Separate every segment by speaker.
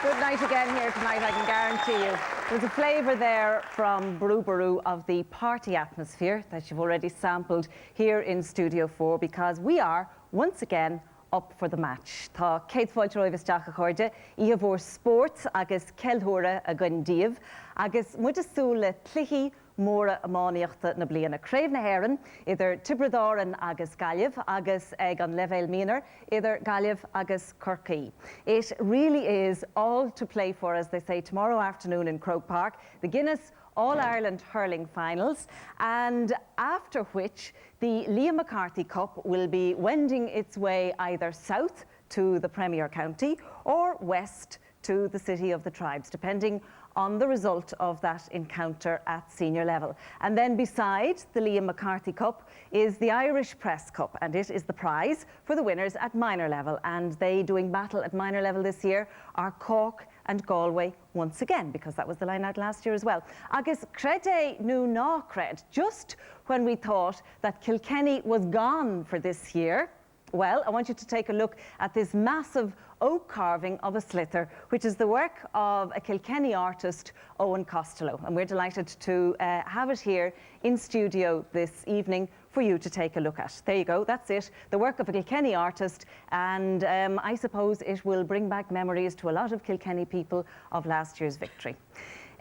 Speaker 1: Good night again here tonight, I can guarantee you. There's a flavour there from Brew of the party atmosphere that you've already sampled here in Studio 4, because we are, once again, up for the match. Tá Kate Foilteroy Visteach a chuirde, I bhór sport agus ceilthúra a gundíomh, agus muid asúla cluichí móra amáníochta na bliana. Craobh na hÉireann, idir Tibredáran agus Gaillimh, agus ag an levéil míonar, idir Gaillimh agus Corcaigh. It really is all to play for, as they say, tomorrow afternoon in Croke Park, the Guinness All-Ireland Hurling Finals, and after which the Liam McCarthy Cup will be wending its way either south to the Premier County or west to the City of the Tribes, depending on the result of that encounter at senior level. And then beside the Liam McCarthy Cup is the Irish Press Cup, and it is the prize for the winners at minor level. And they doing battle at minor level this year are Cork and Galway once again, because that was the line out last year as well. Agus crede nu ná cred, just when we thought that Kilkenny was gone for this year, well, I want you to take a look at this massive oak carving of a slither, which is the work of a Kilkenny artist, Owen Costello. And we're delighted to have it here in studio this evening for you to take a look at. There you go, that's it. The work of a Kilkenny artist, and I suppose it will bring back memories to a lot of Kilkenny people of last year's victory.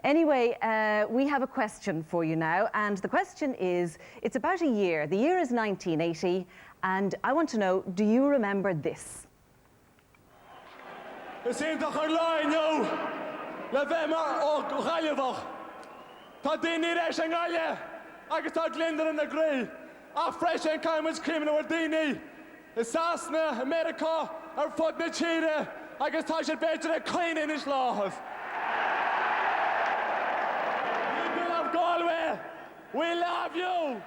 Speaker 1: Anyway, we have a question for you now, and the question is, it's about a year. The year is 1980, and I want to know, do you remember this?
Speaker 2: Is éon do Hurling nó le bheith mar ó Gaillimh. Tá daoine éis an Gaile agus tá glindar in na gré. A freis an caiimiid críomh na daoine. Is Sasna, America, ar fud na tíre, agus tá sé beidir a clean in is láthas. We love Galway. We love you.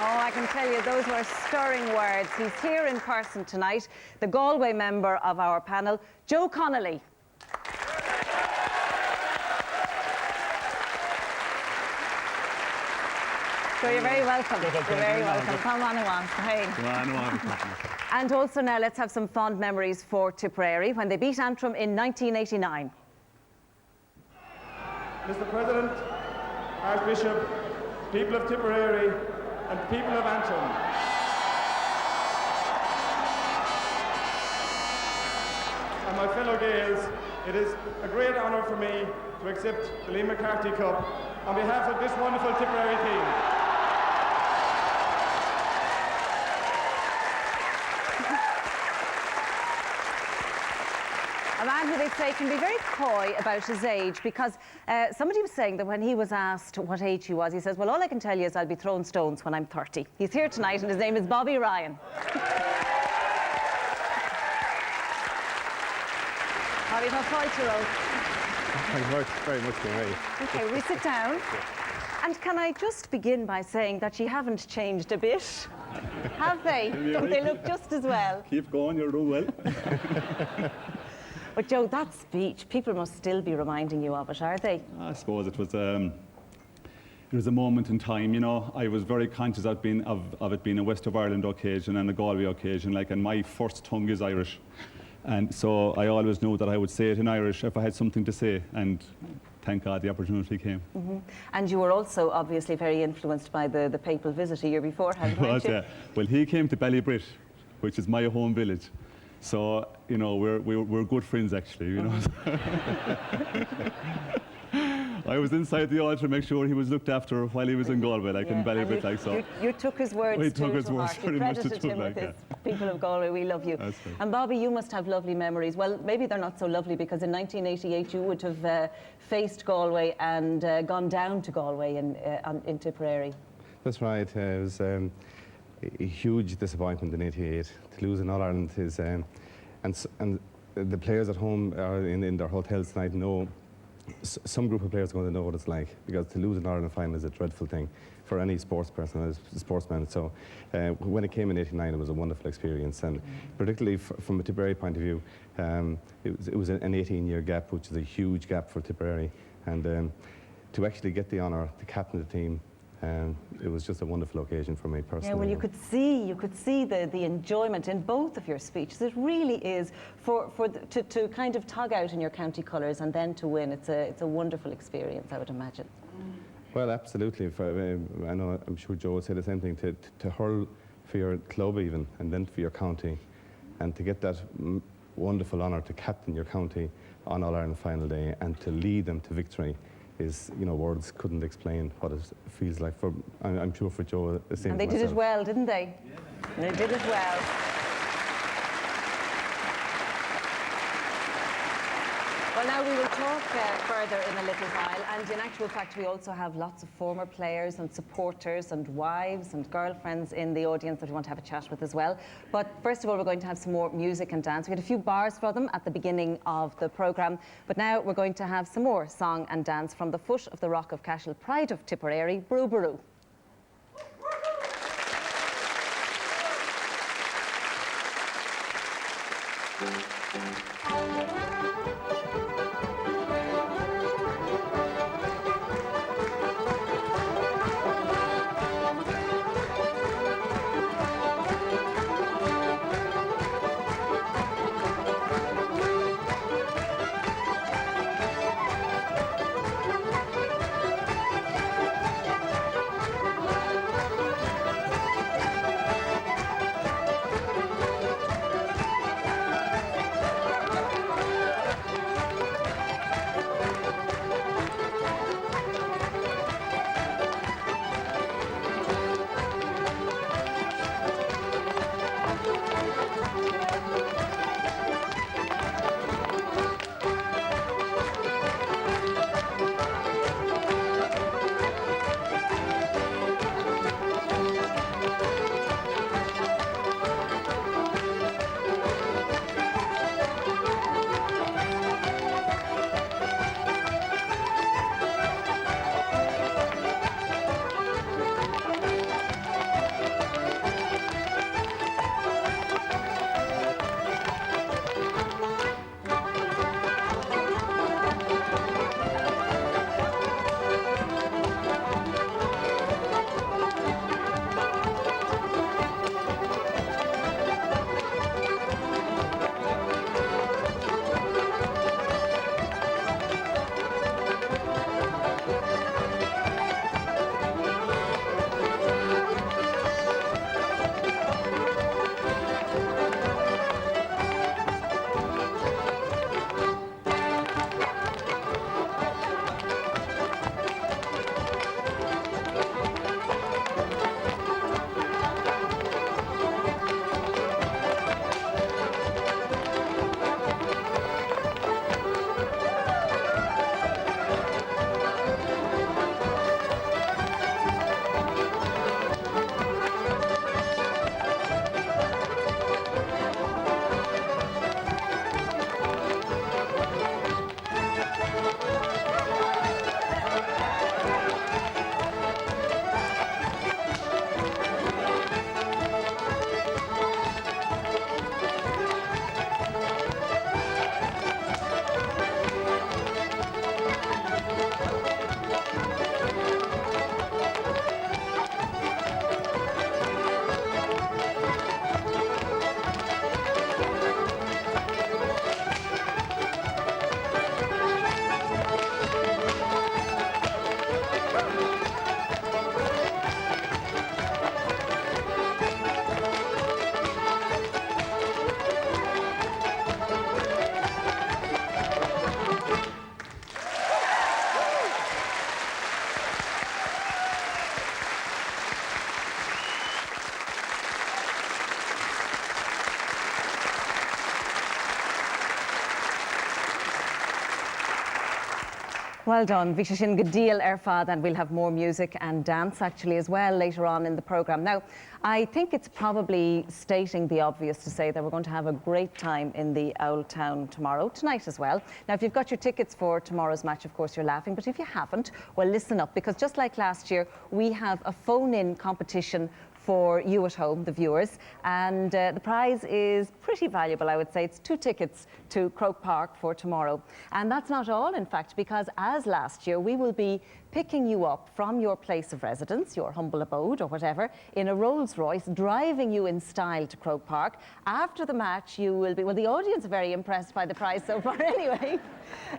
Speaker 1: Oh, I can tell you, those were stirring words. He's here in person tonight, the Galway member of our panel, Joe Connolly. So you're very welcome. You're very welcome. Come on, hey. And also now, let's have some fond memories for Tipperary when they beat Antrim in 1989.
Speaker 3: Mr. President, Archbishop, people of Tipperary, and people of Antrim. And my fellow Gaels, it is a great honour for me to accept the Liam McCarthy Cup on behalf of this wonderful Tipperary team.
Speaker 1: A man who they say can be very coy about his age, because somebody was saying that when he was asked what age he was, he says, well, all I can tell you is I'll be throwing stones when I'm 30. He's here tonight and his name is Bobby Ryan. Bobby, how Foilteroy?
Speaker 4: Thank you very much, Mary.
Speaker 1: Okay, we sit down. And can I just begin by saying that you haven't changed a bit? Have they? Don't they look just as well?
Speaker 4: Keep going, you're doing well.
Speaker 1: But Joe, that speech, people must still be reminding you of it, are they?
Speaker 4: I suppose it was a moment in time, you know. I was very conscious of it being a West of Ireland occasion and a Galway occasion, and my first tongue is Irish. And so I always knew that I would say it in Irish if I had something to say, and thank God the opportunity came. Mm-hmm.
Speaker 1: And you were also obviously very influenced by the papal visit a year beforehand, weren't you?
Speaker 4: Well, he came to Ballybrit, which is my home village. So, you know, we're good friends, actually, you know. I was inside the altar to make sure he was looked after while he was in Galway, in Ballybrit, like so.
Speaker 1: You took his words
Speaker 4: we took his words
Speaker 1: very much to him with his people of Galway, we love you.
Speaker 4: Right.
Speaker 1: And Bobby, you must have lovely memories. Well, maybe they're not so lovely, because in 1988 you would have faced Galway and gone down to Galway in Tipperary.
Speaker 5: That's right. It was a huge disappointment in '88 to lose in All-Ireland. And the players at home are in their hotels tonight know, some group of players are going to know what it's like, because to lose an Ireland final is a dreadful thing for any sports person, a sportsman. So when it came in '89, it was a wonderful experience, and particularly from a Tipperary point of view, it was an 18-year gap, which is a huge gap for Tipperary, and to actually get the honour to captain the team it was just a wonderful occasion for me personally.
Speaker 1: Yeah, well, you could see the enjoyment in both of your speeches. It really is to kind of tug out in your county colours and then to win. It's a wonderful experience, I would imagine.
Speaker 5: Well, absolutely. I know, I'm sure Joe would say the same thing, to hurl for your club even, and then for your county, and to get that wonderful honour to captain your county on All-Ireland final day and to lead them to victory is, you know, words couldn't explain what it feels like. I'm sure for Joe, the same.
Speaker 1: And they did it well, didn't they? Yeah. They did it well. Well, now we will talk further in a little while, and in actual fact we also have lots of former players and supporters and wives and girlfriends in the audience that we want to have a chat with as well. But first of all, we're going to have some more music and dance. We had a few bars for them at the beginning of the programme, but now we're going to have some more song and dance from the foot of the Rock of Cashel, pride of Tipperary, Brú Ború. Well done. Bhí sé sin go díal ar fad, and we'll have more music and dance actually as well later on in the programme. Now, I think it's probably stating the obvious to say that we're going to have a great time in the Old Town tomorrow, tonight as well. Now, if you've got your tickets for tomorrow's match, of course, you're laughing. But if you haven't, well, listen up, because just like last year, we have a phone-in competition for you at home, the viewers, and the prize is pretty valuable, I would say. It's 2 tickets to Croke Park for tomorrow. And that's not all, in fact, because as last year, we will be picking you up from your place of residence, your humble abode or whatever, in a Rolls Royce, driving you in style to Croke Park. After the match, you will be, well, the audience are very impressed by the prize so far anyway.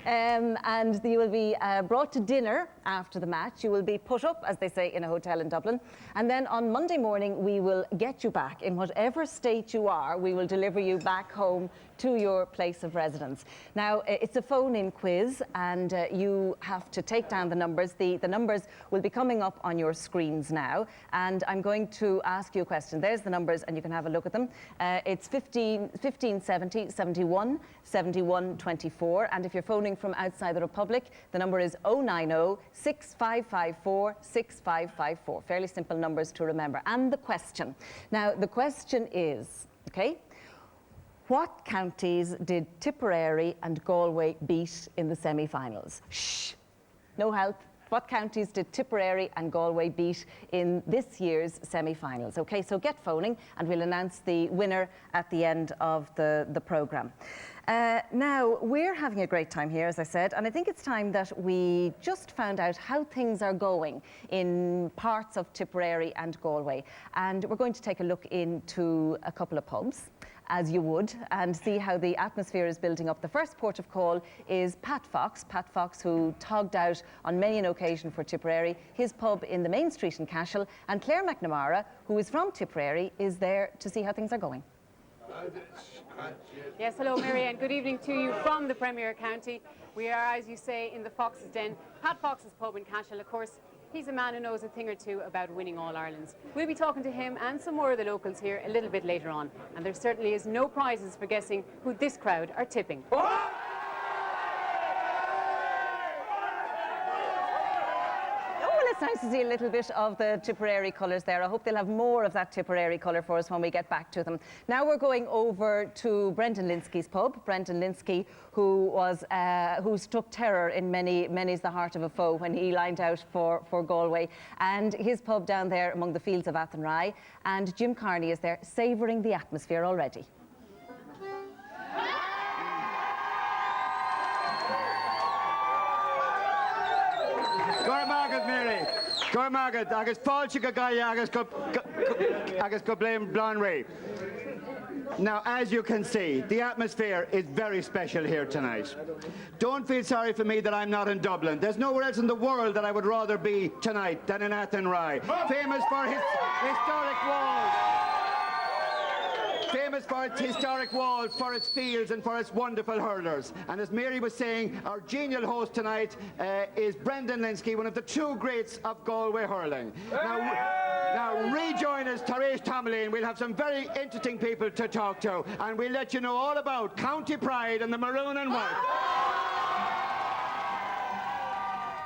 Speaker 1: And you will be brought to dinner after the match. You will be put up, as they say, in a hotel in Dublin. And then on Monday morning, we will get you back. In whatever state you are, we will deliver you back home to your place of residence. Now, it's a phone-in quiz, and you have to take down the numbers. The numbers will be coming up on your screens now, and I'm going to ask you a question. There's the numbers, and you can have a look at them. It's 15, 70, 71, 71, 24, and if you're phoning from outside the Republic, the number is 090 6554 6554. Fairly simple numbers to remember. And the question. Now, the question is, okay, what counties did Tipperary and Galway beat in the semi-finals? Shh, no help. What counties did Tipperary and Galway beat in this year's semi-finals? Okay, so get phoning and we'll announce the winner at the end of the programme. Now, we're having a great time here, as I said, and I think it's time that we just found out how things are going in parts of Tipperary and Galway. And we're going to take a look into a couple of pubs, as you would, and see how the atmosphere is building up. The first port of call is Pat Fox, who togged out on many an occasion for Tipperary, his pub in the main street in Cashel, and Claire McNamara, who is from Tipperary, is there to see how things are going.
Speaker 6: Yes, hello Mary, and good evening to you from the Premier County. We are, as you say, in the Fox's Den, Pat Fox's pub in Cashel. Of course, he's a man who knows a thing or two about winning All-Irelands. We'll be talking to him and some more of the locals here a little bit later on. And there certainly is no prizes for guessing who this crowd are tipping.
Speaker 1: It's nice to see a little bit of the Tipperary colours there. I hope they'll have more of that Tipperary colour for us when we get back to them. Now we're going over to Brendan Linsky's pub. Brendan Linsky, who struck terror in many's the heart of a foe when he lined out for Galway. And his pub down there among the fields of Athenry. And Jim Carney is there, savouring the atmosphere already.
Speaker 7: Mary. Go Margaret, agus fáilte go gaia agus go blame Blanray. Now, as you can see, the atmosphere is very special here tonight. Don't feel sorry for me that I'm not in Dublin. There's nowhere else in the world that I would rather be tonight than in Athenry, famous for his historic walls. Famous for its historic walls, for its fields and for its wonderful hurlers. And as Mary was saying, our genial host tonight is Brendan Linsky, one of the true greats of Galway hurling. Now rejoin us, Taresh Tomalin. We'll have some very interesting people to talk to, and we'll let you know all about County Pride and the Maroon and White.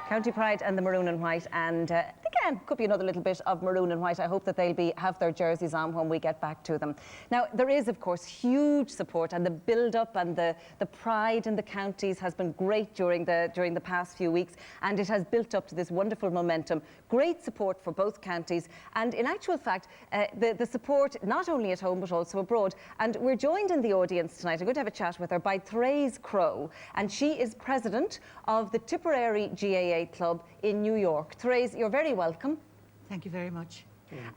Speaker 1: County Pride and the Maroon and White, and again, could be another little bit of Maroon and White. I hope that they'll have their jerseys on when we get back to them. Now, there is, of course, huge support, and the build-up and the pride in the counties has been great during the past few weeks, and it has built up to this wonderful momentum. Great support for both counties, and in actual fact, the support not only at home but also abroad. And we're joined in the audience tonight, I'm going to have a chat with her, by Therese Crowe, and she is president of the Tipperary GAA Club in New York. Therese, you're very welcome.
Speaker 8: Thank you very much.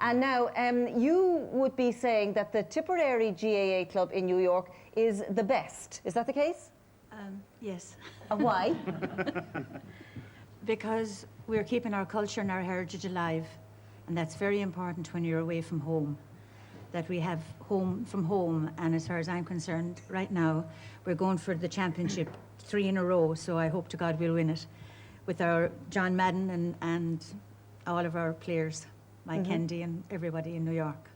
Speaker 1: And now, you would be saying that the Tipperary GAA Club in New York is the best. Is that the case?
Speaker 8: Yes.
Speaker 1: And why?
Speaker 8: Because we're keeping our culture and our heritage alive, and that's very important when you're away from home, that we have home from home. And as far as I'm concerned, right now, we're going for the championship 3 in a row, so I hope to God we'll win it, with our John Madden and all of our players, Mike Kennedy and everybody in New York.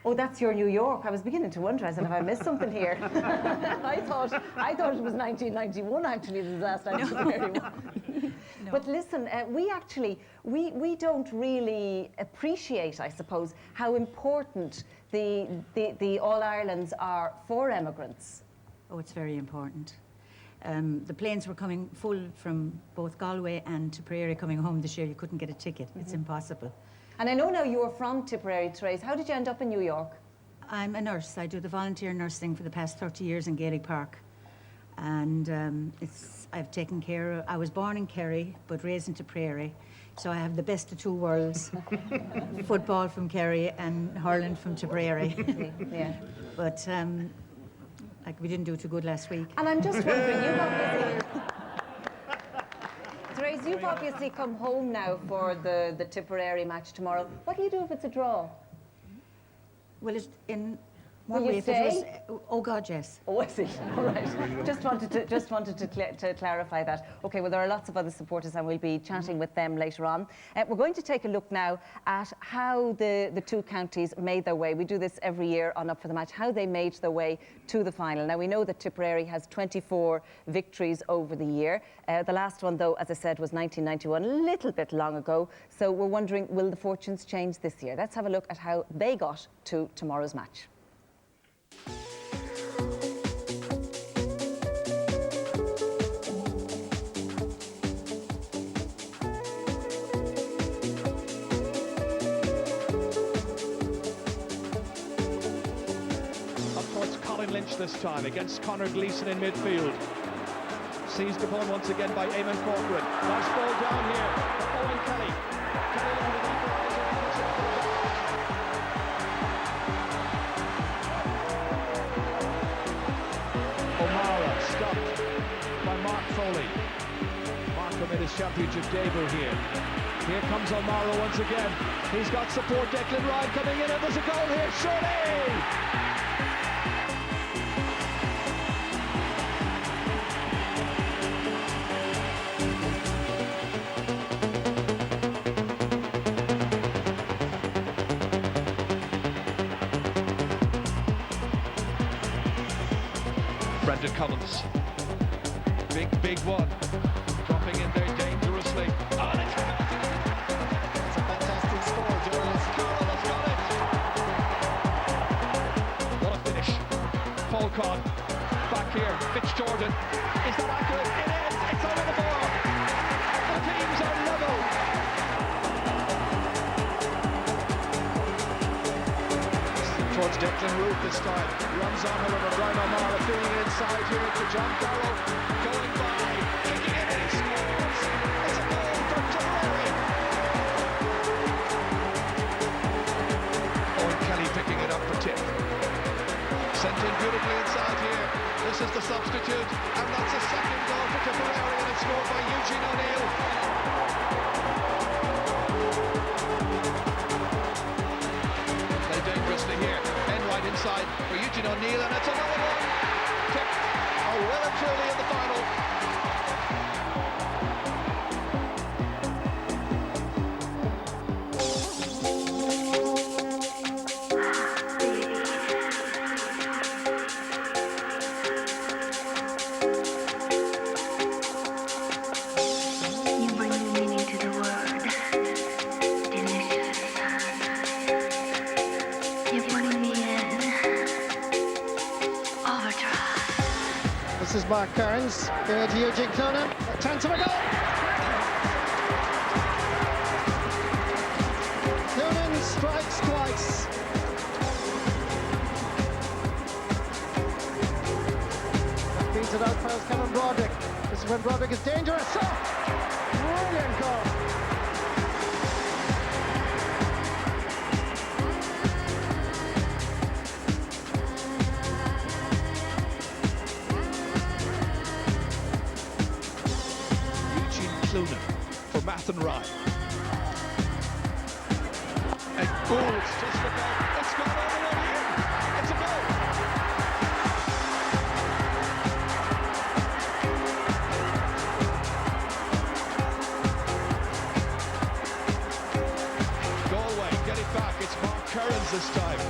Speaker 1: Oh, that's your New York. I was beginning to wonder, I said, have I missed something here? I thought it was 1991, actually, the last time Tipperary won.
Speaker 8: No.
Speaker 1: But listen, we don't really appreciate, I suppose, how important the All-Irelands are for emigrants.
Speaker 8: Oh, it's very important. The planes were coming full from both Galway and Tipperary coming home this year. You couldn't get a ticket. It's impossible.
Speaker 1: And I know now you're from Tipperary, Therese. How did you end up in New York?
Speaker 8: I'm a nurse. I do the volunteer nursing for the past 30 years in Gaelic Park. And it's I've taken care of. I was born in Kerry, but raised in Tipperary. So I have the best of two worlds, football from Kerry and hurling from Tipperary.
Speaker 1: Yeah.
Speaker 8: But like we didn't do too good last week.
Speaker 1: And I'm just wondering, Therese, you've obviously come home now for the Tipperary match tomorrow. What do you do if it's a draw?
Speaker 8: Well, it's in
Speaker 1: Will
Speaker 8: one
Speaker 1: you
Speaker 8: way. If it
Speaker 1: stay?
Speaker 8: was, oh God, yes.
Speaker 1: Oh, I see. All right. Just wanted to clarify that. Okay. Well, there are lots of other supporters, and we'll be chatting with them later on. We're going to take a look now at how the two counties made their way. We do this every year on Up for the Match. How they made their way to the final. Now we know that Tipperary has 24 victories over the year. The last one, though, as I said, was 1991, a little bit long ago. So we're wondering, will the fortunes change this year? Let's have a look at how they got to tomorrow's match.
Speaker 9: Lynch this time against Conor Gleeson in midfield. Seized upon once again by Eamon Corcoran. Nice ball down here for Owen Kelly. O'Mara stopped by Mark Foley. Marco made his championship debut here. Here comes O'Mara once again. He's got support. Declan Ryan coming in, and there's a goal here. Surely! Brendan Cummins, big one, dropping in there dangerously. Oh, it's a fantastic score, Jonas. Carroll has got it. What a finish. Falcon, back here, Mitch Jordan. Is that accurate? It is, it's over the bar. The teams are level. Towards Declan Root this time. Runs on, however, Brian O'Mara feeling it inside here to John Carroll. Going by, kicking it, and he scores. It's a goal for Tipperary. Owen Kelly picking it up for Tip. Sent in beautifully inside here. This is the substitute, and that's a second goal for Tipperary, and it's scored by Eugene O'Neill. Dangerously here, Enright inside for Eugene O'Neill, and it's another one. Tip are well and truly in the final.
Speaker 10: You bring new meaning to the word. Delicious. You're putting me in overdrive.
Speaker 11: This is Mark Kearns, here to Eugene Clonan. A chance of a goal! Clonan strikes twice. Beats it out past Kevin Broderick. This is when Broderick is dangerous. Oh, brilliant goal.
Speaker 9: For Mathenry. And goal, it's just about, it's gone over and in. It's a goal. Galway, get it back, it's Mark Kearns this time.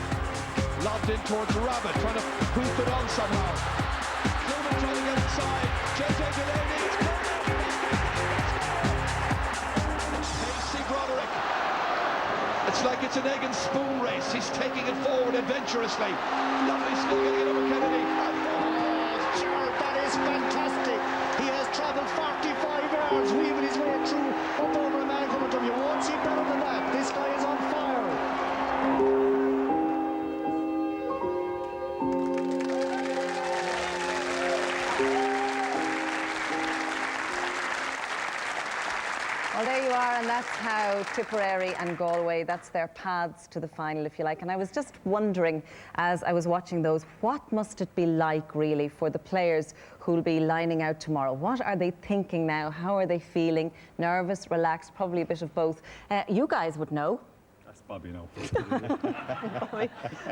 Speaker 9: Lobbed in towards Rabbit, trying to hoof it on somehow. Clonan trying to get inside, JJ Delaney, it's caught. Broderick. It's like it's an egg and spoon race. He's taking it forward adventurously. Lovely skill getting it over Kennedy.
Speaker 11: Oh, sure, that is fantastic. He has travelled 45 yards, weaving his way through up over a man coming to him. You won't see better than that. This guy is on fire.
Speaker 1: how Tipperary and Galway, that's their paths to the final, if you like. And I was just wondering, as I was watching those, what must it be like, really, for the players who'll be lining out tomorrow? What are they thinking now? How are they feeling? Nervous, relaxed, probably a bit of both. You guys would know.
Speaker 4: Bobby, no.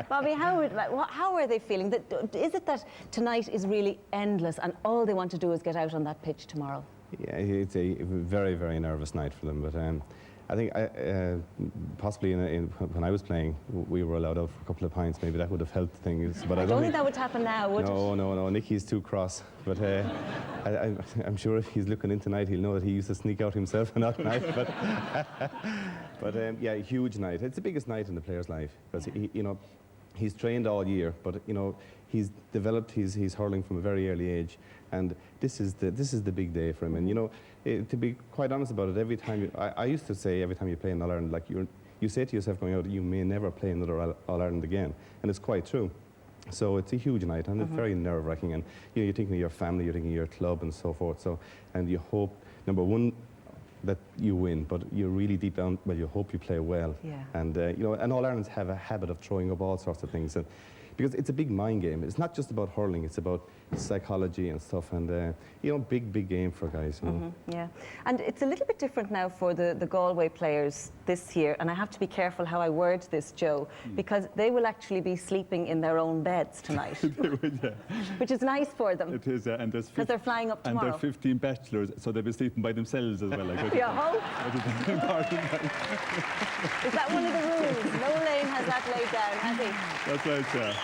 Speaker 1: Bobby, how are they feeling? Is it that tonight is really endless and all they want to do is get out on that pitch tomorrow?
Speaker 5: Yeah, it's a very, very nervous night for them. But I think possibly when I was playing, we were allowed out for a couple of pints. Maybe that would have helped things. But I don't
Speaker 1: think that would happen now, would it?
Speaker 5: No. Nicky's too cross. But I'm sure if he's looking in tonight, he'll know that he used to sneak out himself on that night. But yeah, huge night. It's the biggest night in the player's life because he's trained all year, but he's developed his hurling from a very early age, and this is the big day for him. And to be quite honest about it, every time I used to say every time you play in All Ireland, like you say to yourself going out, you may never play another All Ireland again, and it's quite true. So it's a huge night, and it's very nerve-wracking. And you're thinking of your family, you're thinking of your club, and so forth. So, and you hope, number one, that you win, but you're really deep down, well, you hope you play well. Yeah. And and All Irelands have a habit of throwing up all sorts of things, and because it's a big mind game. It's not just about hurling; it's about psychology and stuff. And big game for guys.
Speaker 1: Yeah, and it's a little bit different now for the Galway players this year. And I have to be careful how I word this, Joe, because they will actually be sleeping in their own beds tonight.
Speaker 4: They would, yeah.
Speaker 1: Which is nice for them.
Speaker 4: It is, and there's
Speaker 1: because they're flying up tomorrow.
Speaker 4: And there are 15 bachelors, so they'll be sleeping by themselves as well. Like,
Speaker 1: yeah, hope. Is that one of the rules? No Lane has that laid down, has he?
Speaker 4: That's right, yeah.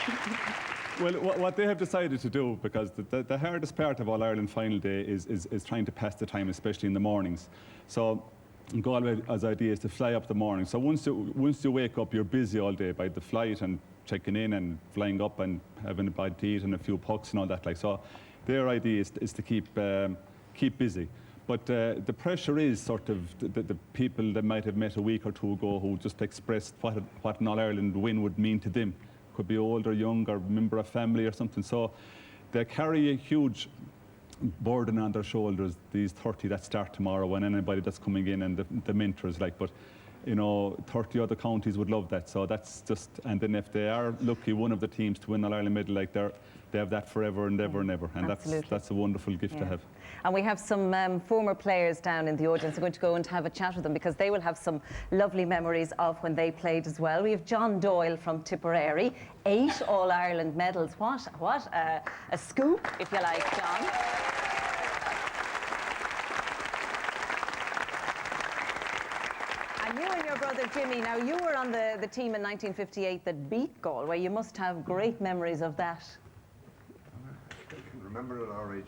Speaker 4: Well, what they have decided to do, because the hardest part of All Ireland final day is trying to pass the time, especially in the mornings. So Galway's idea is to fly up the morning. So once you wake up, you're busy all day by the flight and checking in and flying up and having a bite to eat and a few pucks and all that. Like, so their idea is to keep busy. But the pressure is sort of the people that might have met a week or two ago who just expressed what an All Ireland win would mean to them. Could be old or young or member of family or something. So they carry a huge burden on their shoulders, these 30 that start tomorrow, and anybody that's coming in and the mentors, like, but 30 other counties would love that. So that's just, and then if they are lucky one of the teams to win All Ireland medal, like they have that forever and ever and ever, and that's a wonderful gift to have.
Speaker 1: And we have some former players down in the audience. We're going to go and have a chat with them because they will have some lovely memories of when they played as well. We have John Doyle from Tipperary, 8 All Ireland medals. What a scoop, if you like, John. And you and your brother Jimmy, now you were on the team in 1958 that beat Galway. You must have great memories of that.
Speaker 12: I can remember it all right,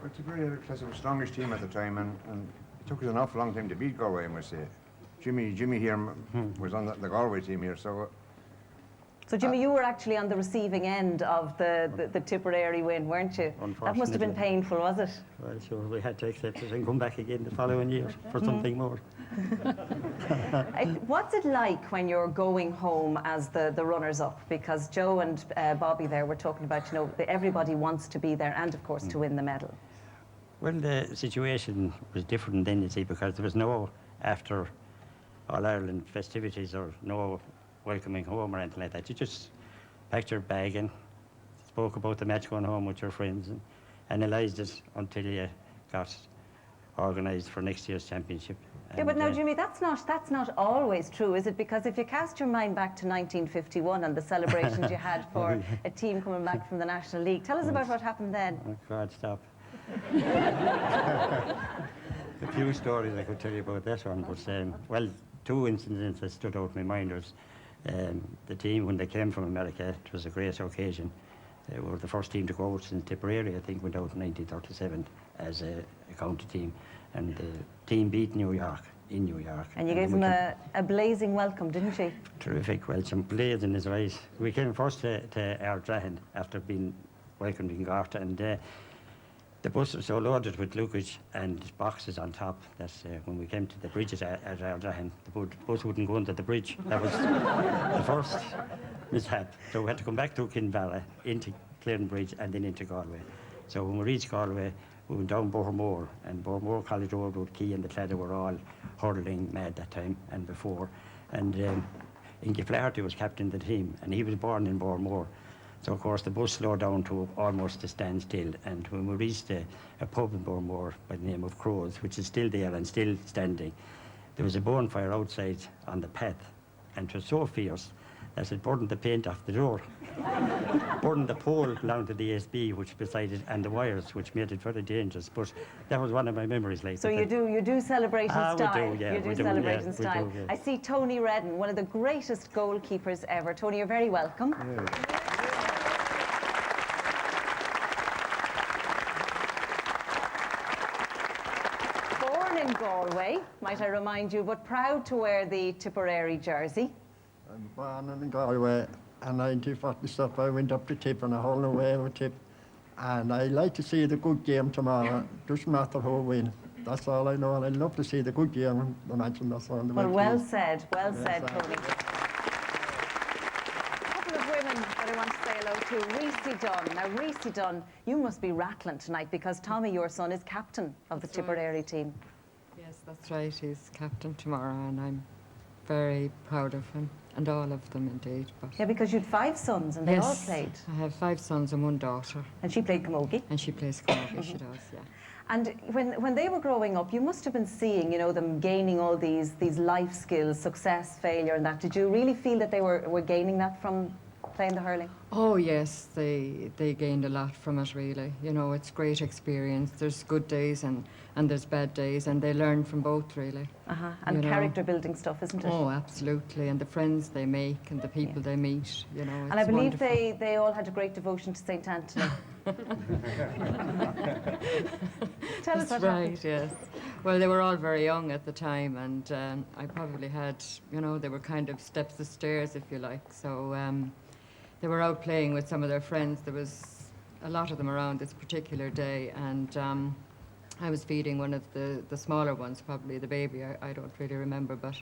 Speaker 12: Well, Tipperary had a strongest team at the time, and it took us an awful long time to beat Galway, I must say. Jimmy here was on the Galway team here, so...
Speaker 1: So, Jimmy, you were actually on the receiving end of the Tipperary win, weren't you? That must have been painful, was it?
Speaker 13: Well, sure, we had to accept it and come back again the following year for something more.
Speaker 1: What's it like when you're going home as the runners-up? Because Joe and Bobby there were talking about, everybody wants to be there and, of course, to win the medal.
Speaker 13: Well, the situation was different then, you see, because there was no after All-Ireland festivities or no welcoming home or anything like that. You just packed your bag and spoke about the match going home with your friends and analysed it until you got organised for next year's championship.
Speaker 1: Yeah, but now, Jimmy, that's not always true, is it? Because if you cast your mind back to 1951 and the celebrations you had for a team coming back from the National League, tell us about what happened then.
Speaker 13: Oh, God, stop. A few stories I could tell you about that one, but well, 2 incidents that stood out in my mind was the team when they came from America. It was a great occasion. They were the first team to go out since Tipperary, I think, went out in 1937 as a county team, and the team beat New York in New York.
Speaker 1: And you gave them a blazing welcome, didn't you?
Speaker 13: Terrific welcome, blazing is right. We came first to Ardrahan after being welcomed in Garta, and the bus was so loaded with luggage and boxes on top that when we came to the bridges at Ardrahan, the bus wouldn't go under the bridge. That was the first mishap. So we had to come back to Kinvalla, into Claren Bridge, and then into Galway. So when we reached Galway, we went down Bohermore, and Bohermore College Road with Key and the Cladda were all hurling mad that time and before. And Inky Flaherty was captain of the team, and he was born in Bohermore. So, of course, the bus slowed down to almost a standstill, and when we reached a pub in Bohermore by the name of Crows, which is still there and still standing, there was a bonfire outside on the path, and it was so fierce that it burned the paint off the door, burned the pole belonged to the ASB, which beside it, and the wires, which made it very dangerous. But that was one of my memories. Like
Speaker 1: so you do celebrate in style.
Speaker 13: We do, yeah,
Speaker 1: you do celebrate in style. I see Tony Redden, one of the greatest goalkeepers ever. Tony, you're very welcome. Born in Galway, might I remind you, but proud to wear the Tipperary jersey.
Speaker 14: I'm born in Galway, and 1947 I went up to Tip and a whole away with Tip. And I like to see the good game tomorrow. Doesn't matter who win. That's all I know, and I'd love to see the good game and the match on that's on the
Speaker 1: well said, Tony. A couple of women that I want to say hello to. Reese Dunn. Now, Reese Dunn, you must be rattling tonight because Tommy, your son, is captain of the Tipperary team.
Speaker 15: Yes, that's right. He's captain tomorrow, and I'm very proud of him, and all of them indeed. But
Speaker 1: yeah, because you had 5 sons and they all played.
Speaker 15: I have 5 sons and 1 daughter.
Speaker 1: And she played camogie?
Speaker 15: And she plays camogie, she does, yeah.
Speaker 1: And when they were growing up, you must have been seeing, you know, them gaining all these life skills, success, failure and that. Did you really feel that they were gaining that from playing the hurling?
Speaker 15: Oh yes, they gained a lot from it really. You know, it's great experience. There's good days and there's bad days, and they learn from both really.
Speaker 1: And character building stuff, isn't it?
Speaker 15: Oh, absolutely. And the friends they make and the people they meet, you know, it's
Speaker 1: And I believe
Speaker 15: wonderful.
Speaker 1: they all had a great devotion to St. Anthony. Tell us
Speaker 15: That's
Speaker 1: what
Speaker 15: right,
Speaker 1: happened.
Speaker 15: yes. Well, they were all very young at the time, and I probably had, you know, they were kind of steps of stairs, if you like. So they were out playing with some of their friends. There was a lot of them around this particular day, and I was feeding one of the smaller ones, probably the baby, I don't really remember, but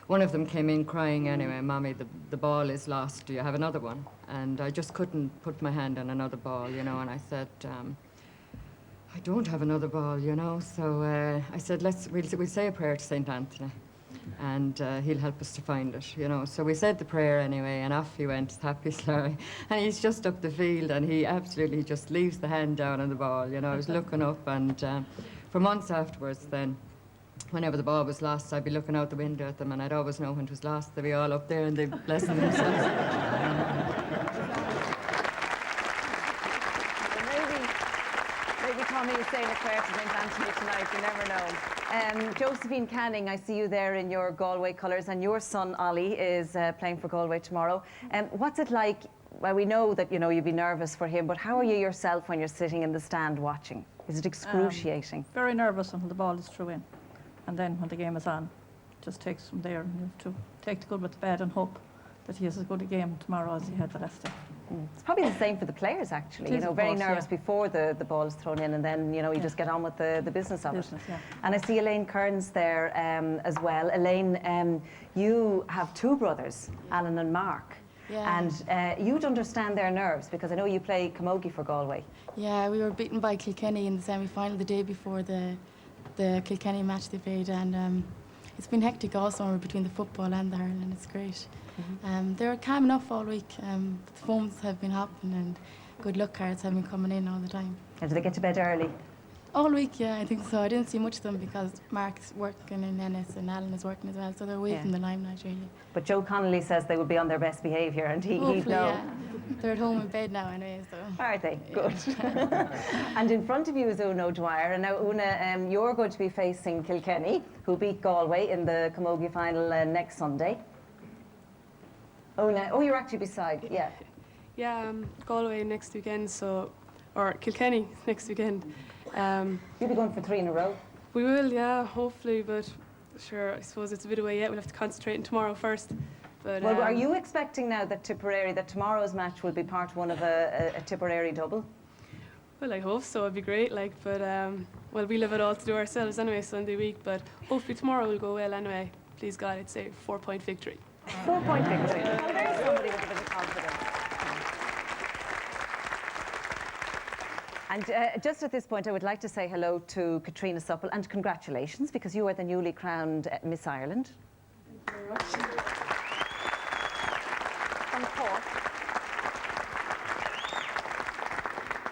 Speaker 15: one of them came in crying anyway, "Mommy, the ball is lost, do you have another one?" And I just couldn't put my hand on another ball, you know, and I said, I don't have another ball, you know, so I said, we'll say a prayer to St. Anthony, and he'll help us to find it, you know. So we said the prayer anyway, and off he went, happy as Larry. And he's just up the field, and he absolutely just leaves the hand down on the ball, you know. I was looking up, and for months afterwards then, whenever the ball was lost, I'd be looking out the window at them, and I'd always know when it was lost. They'd be all up there, and they'd be blessing themselves.
Speaker 1: Maybe Tommy is saying a prayer to St. Anthony tonight, you never know. Josephine Canning, I see you there in your Galway colours, and your son Ollie is playing for Galway tomorrow. What's it like? Well, we know that, you know, you'd be nervous for him, but how are you yourself when you're sitting in the stand watching? Is it excruciating?
Speaker 16: Very nervous until the ball is through in. And then when the game is on, it just takes from there, and you have to take the good with the bad and hope that he has as good a game tomorrow as he had the last day.
Speaker 1: It's probably the same for the players, actually.
Speaker 16: It
Speaker 1: You
Speaker 16: is,
Speaker 1: know,
Speaker 16: of
Speaker 1: very
Speaker 16: course,
Speaker 1: nervous
Speaker 16: yeah.
Speaker 1: before the ball is thrown in, and then, you know, you just get on with the business of it.
Speaker 16: Yeah.
Speaker 1: And I see Elaine Kearns there as well. Elaine, you have 2 brothers, Alan and Mark.
Speaker 17: Yeah.
Speaker 1: And you'd understand their nerves, because I know you play camogie for Galway.
Speaker 17: Yeah, we were beaten by Kilkenny in the semi-final the day before the Kilkenny match they played, and it's been hectic all summer between the football and the hurling. It's great. They were calm enough all week. The phones have been hopping, and good luck cards have been coming in all the time.
Speaker 1: And do they get to bed early?
Speaker 17: All week, yeah, I think so. I didn't see much of them because Mark's working in Ennis and Alan is working as well, so they're away from the limelight really.
Speaker 1: But Joe Connolly says they will be on their best behaviour, and he'd
Speaker 17: Hopefully,
Speaker 1: know.
Speaker 17: yeah. They're at home in bed now anyway, so.
Speaker 1: Are they? Good. And in front of you is Una O'Dwyer. And now, Una, you're going to be facing Kilkenny, who beat Galway in the camogie final next Sunday. Una, oh, you're actually beside, yeah.
Speaker 18: Yeah, Galway next weekend, or Kilkenny next weekend.
Speaker 1: You'll be going for 3 in a row?
Speaker 18: We will, yeah, hopefully, but sure, I suppose it's a bit away yet. We'll have to concentrate on tomorrow first. But,
Speaker 1: well, are you expecting now that tomorrow's match will be part one of a Tipperary double?
Speaker 18: Well, I hope so. It'd be great, like, but well, we'll have it all to do ourselves anyway Sunday week. But hopefully tomorrow will go well anyway. Please God, I'd say 4-point victory.
Speaker 1: 4-point victory. Well, there's somebody with a bit of confidence. And just at this point, I would like to say hello to Katrina Supple and congratulations, because you are the newly crowned Miss Ireland.
Speaker 18: Thank you very much.
Speaker 1: From Cork.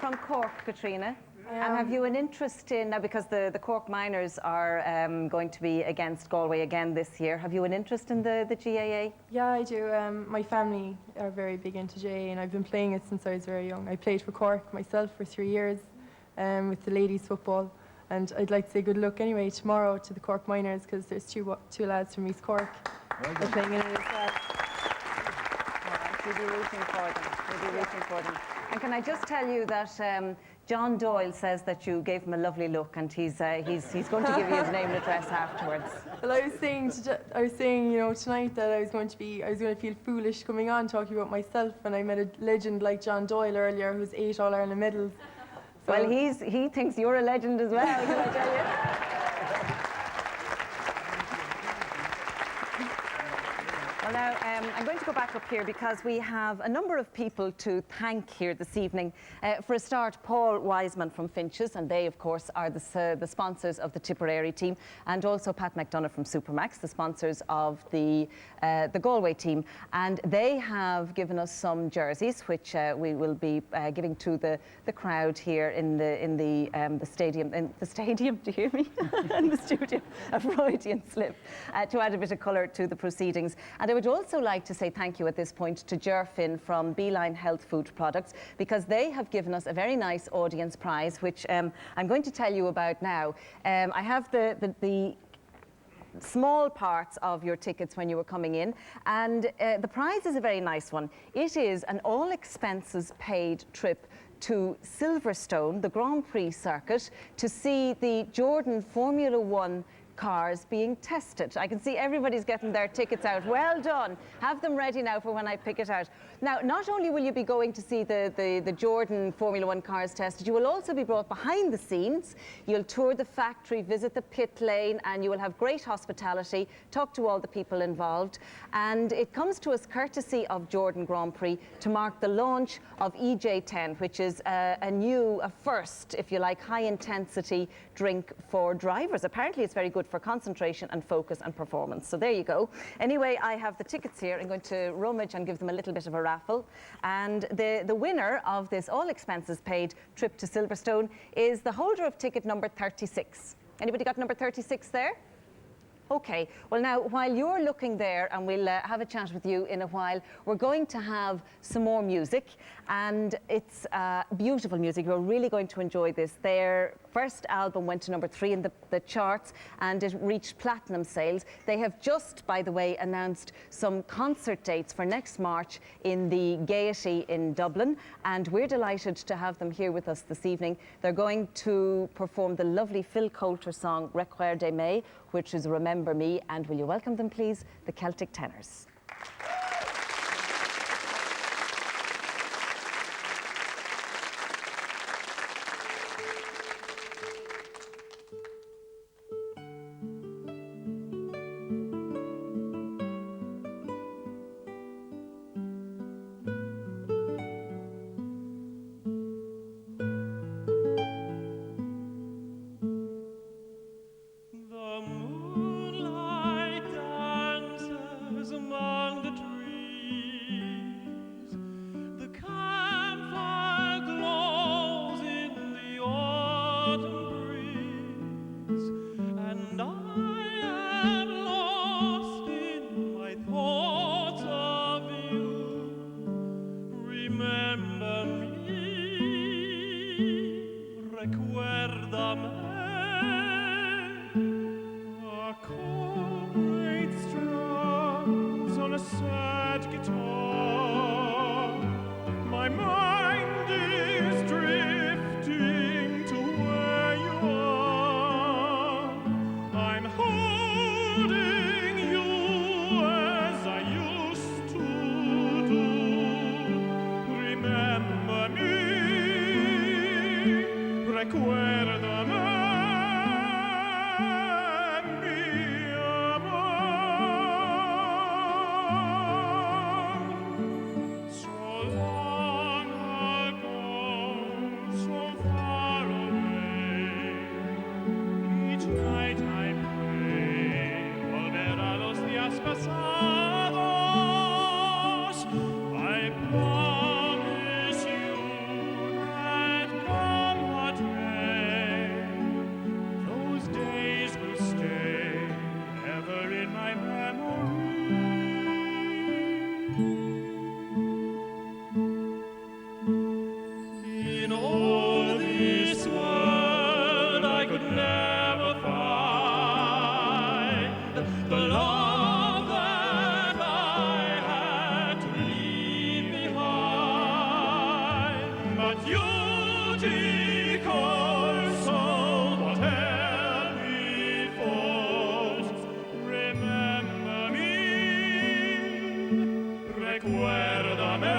Speaker 1: From Cork, Katrina. And have you an interest in, now because the Cork Miners are going to be against Galway again this year, have you an interest in the GAA?
Speaker 18: Yeah, I do. My family are very big into GAA and I've been playing it since I was very young. I played for Cork myself for 3 years with the ladies football, and I'd like to say good luck anyway tomorrow to the Cork Miners, because there's two lads from East Cork are playing in it as well.
Speaker 1: We'll be rooting for them. We'll be rooting for them. And can I just tell you that John Doyle says that you gave him a lovely look, and he's going to give you his name and address afterwards.
Speaker 18: Well, I was saying, you know, tonight that I was going to feel foolish coming on talking about myself, and I met a legend like John Doyle earlier, who's 8 All-Ireland medals. So
Speaker 1: well, he thinks you're a legend as well, can I tell you? Well, now, I'm going to go back up here because we have a number of people to thank here this evening. For a start, Paul Wiseman from Finches, and they, of course, are the sponsors of the Tipperary team, and also Pat McDonough from Supermax, the sponsors of the Galway team. And they have given us some jerseys, which we will be giving to the crowd here in the stadium. In the stadium, do you hear me? In the studio, a Freudian slip, to add a bit of colour to the proceedings. And I would also like to say thank you at this point to Jerfin from Beeline Health Food Products, because they have given us a very nice audience prize, which I'm going to tell you about now. I have the small parts of your tickets when you were coming in, and the prize is a very nice one. It is an all expenses paid trip to Silverstone, the Grand Prix circuit, to see the Jordan Formula 1 cars being tested. I can see everybody's getting their tickets out. Well done. Have them ready now for when I pick it out. Now, not only will you be going to see the Jordan Formula 1 cars tested, you will also be brought behind the scenes. You'll tour the factory, visit the pit lane, and you will have great hospitality, talk to all the people involved. And it comes to us courtesy of Jordan Grand Prix to mark the launch of EJ10, which is a first, if you like, high-intensity drink for drivers. Apparently, it's very good for concentration and focus and performance. So there you go. Anyway, I have the tickets here. I'm going to rummage and give them a little bit of a raffle. And the winner of this all expenses paid trip to Silverstone is the holder of ticket number 36. Anybody got number 36 there? Okay, well now, while you're looking there, and we'll have a chat with you in a while, we're going to have some more music, and it's beautiful music. You're really going to enjoy this. Their first album went to number 3 in the charts, and it reached platinum sales. They have just, by the way, announced some concert dates for next March in the Gaiety in Dublin, and we're delighted to have them here with us this evening. They're going to perform the lovely Phil Coulter song, Recuerde Me, which is Remember Me, and will you welcome them, please, the Celtic Tenors.
Speaker 19: On a pasados. I promise you that come what may, those days will stay ever in my memory. In all this world I could never find the love that I had to leave behind. But you take also whatever befalls. Remember me, recuérdame.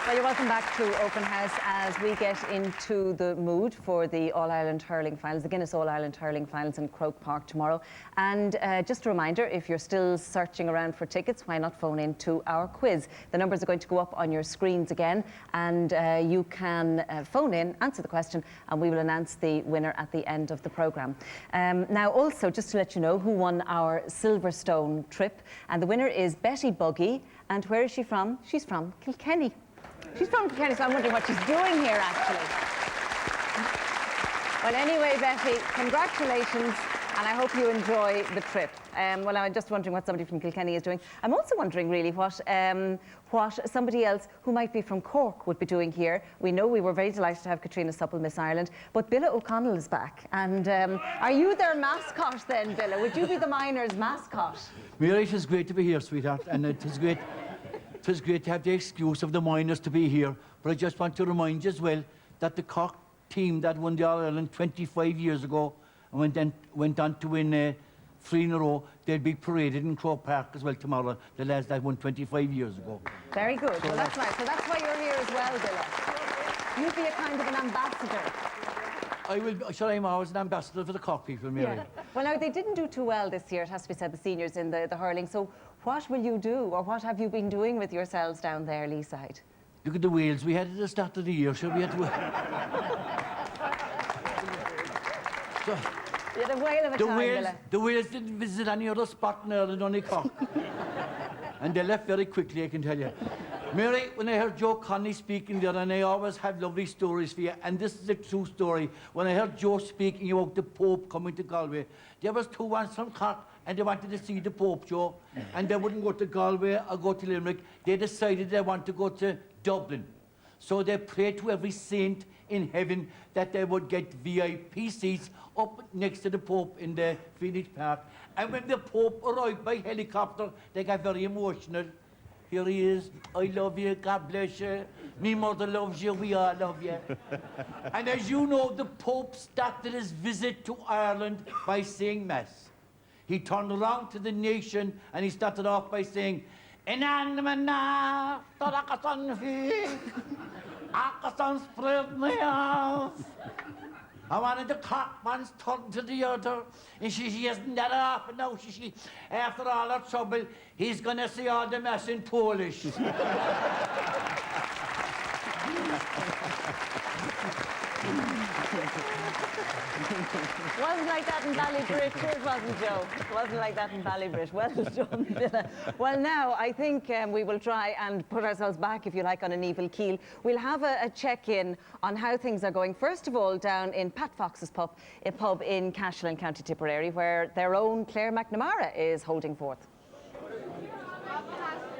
Speaker 1: Well, you're welcome back to Open House as we get into the mood for the All-Ireland Hurling Finals, the Guinness All-Ireland Hurling Finals in Croke Park tomorrow. And just a reminder, if you're still searching around for tickets, why not phone in to our quiz? The numbers are going to go up on your screens again, and you can phone in, answer the question, and we will announce the winner at the end of the programme. Now, also, just to let you know who won our Silverstone trip, and the winner is Betty Buggy. And where is she from? She's from Kilkenny. She's from Kilkenny, so I'm wondering what she's doing here, actually. Well, anyway, Betty, congratulations, and I hope you enjoy the trip. Well, I'm just wondering what somebody from Kilkenny is doing. I'm also wondering, really, what somebody else who might be from Cork would be doing here. We know we were very delighted to have Katrina Supple, Miss Ireland, but Billa O'Connell is back. And are you their mascot then, Billa? Would you be the Miners' mascot?
Speaker 20: Mary, it is great to be here, sweetheart, and it is great. It was great to have the excuse of the Miners to be here, but I just want to remind you as well that the Cork team that won the All-Ireland 25 years ago and went on to win 3 in a row, they'll be paraded in Croke Park as well tomorrow, the lads that won 25 years ago.
Speaker 1: Very good. So well, that's nice. So that's why you're here as well, Billa. You'll be a kind of an ambassador.
Speaker 20: I will. Sure, I'm always an ambassador for the Cork people, Mary.
Speaker 1: Yeah. Well, now, they didn't do too well this year, it has to be said, the seniors in the hurling. So what will you do, or what have you been doing with yourselves down there, Leeside?
Speaker 20: Look at the whales we had at the start of the year, so we had to...
Speaker 1: You had a whale of a time, Billa.
Speaker 20: The whales didn't visit any other spot in Ireland, only Cork. And they left very quickly, I can tell you. Mary, when I heard Joe Conley speaking there, and I always have lovely stories for you, and this is a true story. When I heard Joe speaking about the Pope coming to Galway, there was 2 ones from Cork, and they wanted to see the Pope, Joe. And they wouldn't go to Galway or go to Limerick. They decided they want to go to Dublin. So they prayed to every saint in heaven that they would get VIP seats up next to the Pope in the Phoenix Park. And when the Pope arrived by helicopter, they got very emotional. Here he is. I love you. God bless you. Me mother loves you. We all love you. And as you know, the Pope started his visit to Ireland by saying Mass. He turned around to the nation and he started off by saying, And one of the cockman's turned to the other, and she isn't that often now, she, after all her trouble, he's gonna see all the mess in Polish.
Speaker 1: Wasn't like that in Ballybridge, sure it wasn't, Joe. It wasn't like that in Ballybridge. Well done, Villa. Well, now, I think we will try and put ourselves back, if you like, on an even keel. We'll have a check-in on how things are going. First of all, down in Pat Fox's pub in Cashel in County Tipperary, where their own Claire McNamara is holding forth.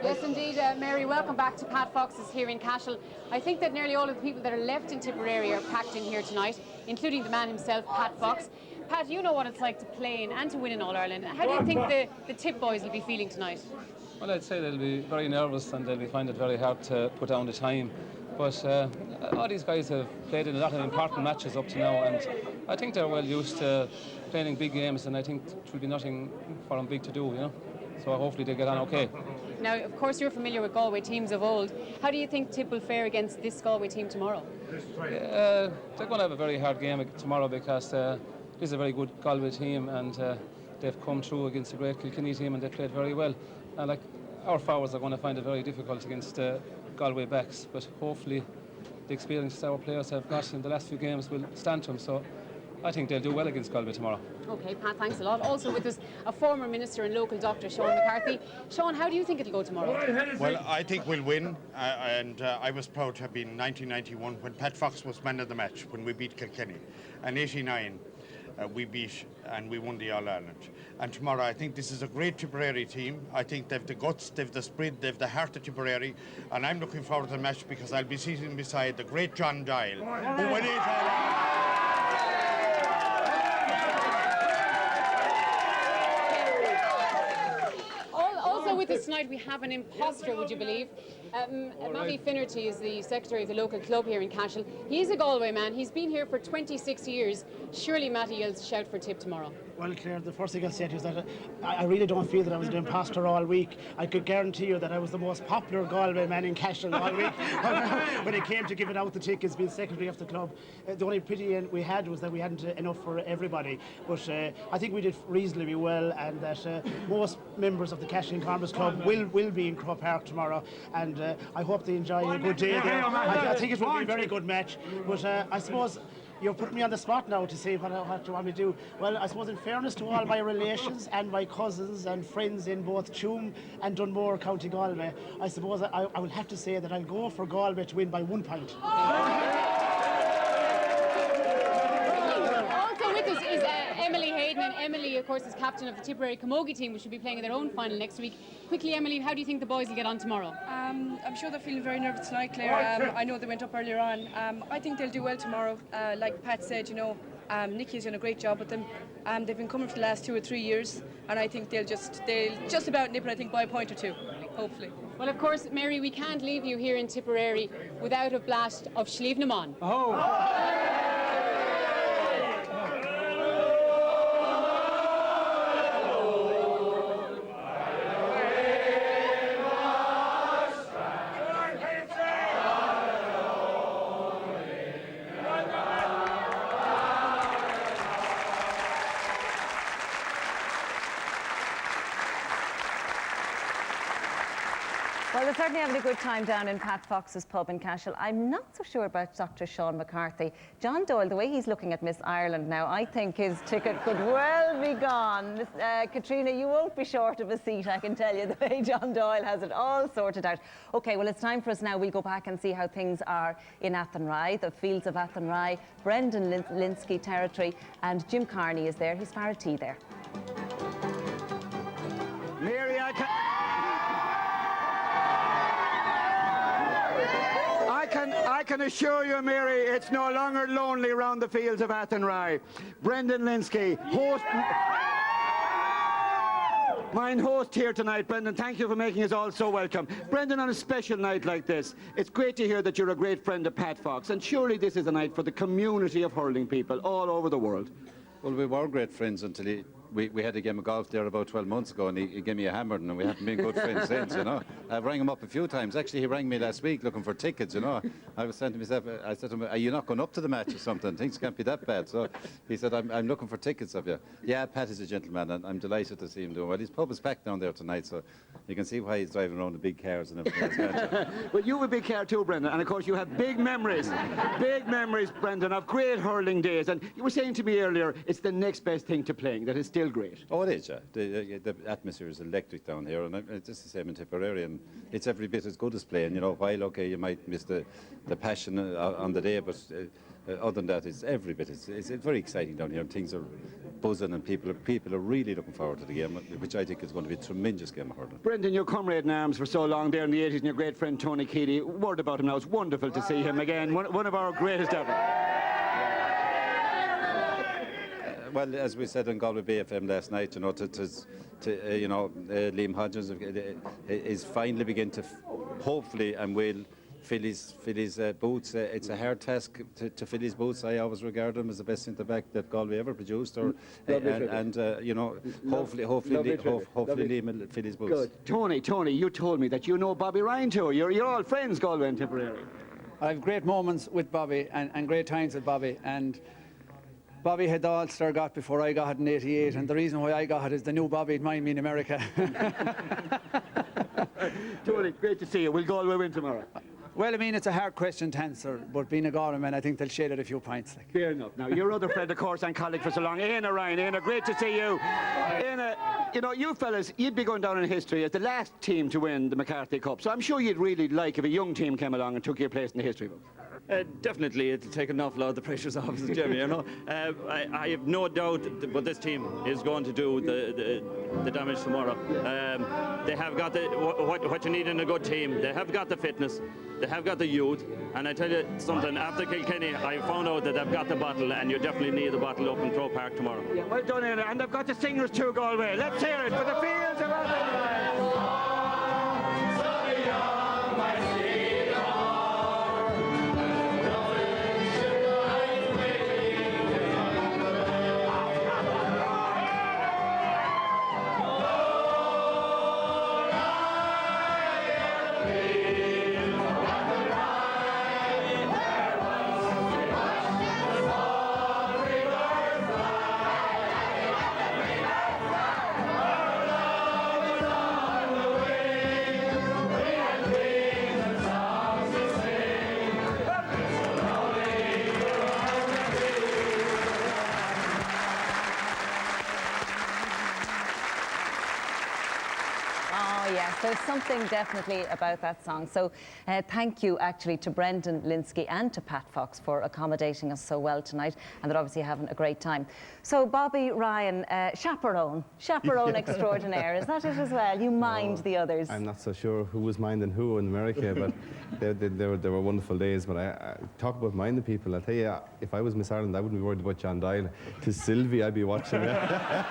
Speaker 6: Yes, indeed, Mary, welcome back to Pat Fox's here in Cashel. I think that nearly all of the people that are left in Tipperary are packed in here tonight, including the man himself, Pat Fox. Pat, you know what it's like to play in and to win in All-Ireland. How do you think the Tip boys will be feeling tonight?
Speaker 21: Well, I'd say they'll be very nervous and they'll find it very hard to put down the time. But all these guys have played in a lot of important matches up to now, and I think they're well used to playing in big games, and I think it will be nothing for them big to do, you know. So hopefully they get on okay.
Speaker 6: Now, of course, you're familiar with Galway teams of old. How do you think Tip will fare against this Galway team tomorrow?
Speaker 21: They're going to have a very hard game tomorrow because this is a very good Galway team, and they've come through against a great Kilkenny team and they played very well. And like our forwards are going to find it very difficult against Galway backs, but hopefully the experience our players have got in the last few games will stand to them. So I think they'll do well against Galway tomorrow.
Speaker 6: OK, Pat, thanks a lot. Also with us, a former minister and local doctor, Sean McCarthy. Sean, how do you think it'll go tomorrow?
Speaker 22: Well, I think we'll win, and I was proud to have been 1991 when Pat Fox was man of the match, when we beat Kilkenny. And 89, we beat and we won the All-Ireland. And tomorrow, I think this is a great Tipperary team. I think they've the guts, they've the spirit, they've the heart of Tipperary. And I'm looking forward to the match because I'll be sitting beside the great John Doyle, who won 8 All-Ireland.
Speaker 6: With us tonight we have an imposter, would you believe? Matty Finnerty is the secretary of the local club here in Cashel. He's a Galway man. He's been here for 26 years. Surely, Matty, you'll shout for Tip tomorrow.
Speaker 23: Well, Claire, the first thing I'll say to you is that I really don't feel that I was an imposter all week. I could guarantee you that I was the most popular Galway man in Cashel all week. When it came to giving out the tickets, being secretary of the club, the only pity we had was that we hadn't enough for everybody. But I think we did reasonably well, and that most members of the Cashel and Commerce Club will be in Croke Park tomorrow, and I hope they enjoy a good day there. I think it will be a very good match, but I suppose you've put me on the spot now to say what you want me to do. Well, I suppose in fairness to all my relations and my cousins and friends in both Tuam and Dunmore, County Galway, I suppose I will have to say that I'll go for Galway to win by 1 point.
Speaker 6: Also with us is Emily Hayden, and Emily, of course, is captain of the Tipperary Camogie team, which will be playing in their own final next week. Quickly, Emily, how do you think the boys will get on tomorrow?
Speaker 24: I'm sure they're feeling very nervous tonight, Claire. I know they went up earlier on. I think they'll do well tomorrow. Like Pat said, you know, Nicky's done a great job with them. They've been coming for the last 2 or 3 years, and I think they'll just about nip it, I think, by a point or two, hopefully.
Speaker 6: Well, of course, Mary, we can't leave you here in Tipperary without a blast of Sliabh na Món.
Speaker 23: Oh!
Speaker 1: Well, they're certainly having a good time down in Pat Fox's pub in Cashel. I'm not so sure about Dr. Sean McCarthy. John Doyle, the way he's looking at Miss Ireland now, I think his ticket could well be gone. Katrina, you won't be short of a seat, I can tell you, the way John Doyle has it all sorted out. OK, well, it's time for us now. We'll go back and see how things are in Athenry, the fields of Athenry. Brendan Linsky territory, and Jim Carney is there. He's Farratee there.
Speaker 7: Mary, I can assure you, Mary, it's no longer lonely around the fields of Athenry. Brendan Linsky, mine host here tonight. Brendan, thank you for making us all so welcome. Brendan, on a special night like this, it's great to hear that you're a great friend of Pat Fox, and surely this is a night for the community of hurling people all over the world.
Speaker 25: Well, we were great friends until we had a game of golf there about 12 months ago, and he gave me a hammer, and we haven't been good friends since, you know. I've rang him up a few times. Actually, he rang me last week looking for tickets, you know. I was saying to myself, I said to him, are you not going up to the match or something? Things can't be that bad. So he said, I'm looking for tickets of you. Yeah, Pat is a gentleman, and I'm delighted to see him doing well. His pub is packed down there tonight, so you can see why he's driving around in big cars and everything else.
Speaker 7: Well, you have a big car too, Brendan, and of course you have big memories, Brendan, of great hurling days. And you were saying to me earlier, it's the next best thing to playing, that is still great.
Speaker 25: Oh, it is, yeah. The atmosphere is electric down here, and it's just the same in Tipperary, and it's every bit as good as playing. You know, while, okay, you might miss the passion on the day, but other than that, it's every bit. It's very exciting down here, and things are buzzing, and people are really looking forward to the game, which I think is going to be a tremendous game of hurling.
Speaker 7: Brendan, your comrade in arms for so long there in the 80s, and your great friend Tony Keady, word about him now. It's wonderful to see him again, one of our greatest ever.
Speaker 25: Well, as we said on Galway BFM last night, you know, Liam Hodgins is finally beginning to, hopefully, and will fill his boots. It's a hard task to fill his boots. I always regard him as the best centre back that Galway ever produced. You know, hopefully Liam will fill his boots.
Speaker 7: Good. Tony, you told me that you know Bobby Ryan too. You're all friends, Galway and Tipperary.
Speaker 2: I have great moments with Bobby and great times with Bobby, and Bobby had the All-Star got before I got it in '88, and the reason why I got it is the new Bobby'd mind me in America.
Speaker 7: Tony, great to see you. Will Galway win tomorrow?
Speaker 2: Well, I mean, it's a hard question to answer, but being a Galway man, I think they'll shade it a few points. Like.
Speaker 7: Fair enough. Now, your other friend, of course, and colleague for so long, Éanna Ryan. Éanna, great to see you. Éanna, you know, you fellas, you'd be going down in history as the last team to win the McCarthy Cup, so I'm sure you'd really like if a young team came along and took your place in the history books.
Speaker 3: Definitely, it'll take an awful lot of the pressures off us, Jimmy, you know. I have no doubt that this team is going to do the damage tomorrow. They have got what you need in a good team. They have got the fitness, they have got the youth, and I tell you something, after Kilkenny, I found out that they've got the bottle, and you definitely need the bottle up in Throw Park tomorrow.
Speaker 7: Yeah, well done, Éanna, and they've got the singers too, Galway. Let's hear it for the fields of Ireland.
Speaker 1: There's something definitely about that song. So thank you actually to Brendan Linsky and to Pat Fox for accommodating us so well tonight, and they're obviously having a great time. So Bobby Ryan, chaperone extraordinaire, is that it as well? You mind the others?
Speaker 5: I'm not so sure who was minding who in America, but they were wonderful days. But I talk about minding people. I'll tell you, if I was Miss Ireland, I wouldn't be worried about John Doyle. To Sylvie, I'd be watching that.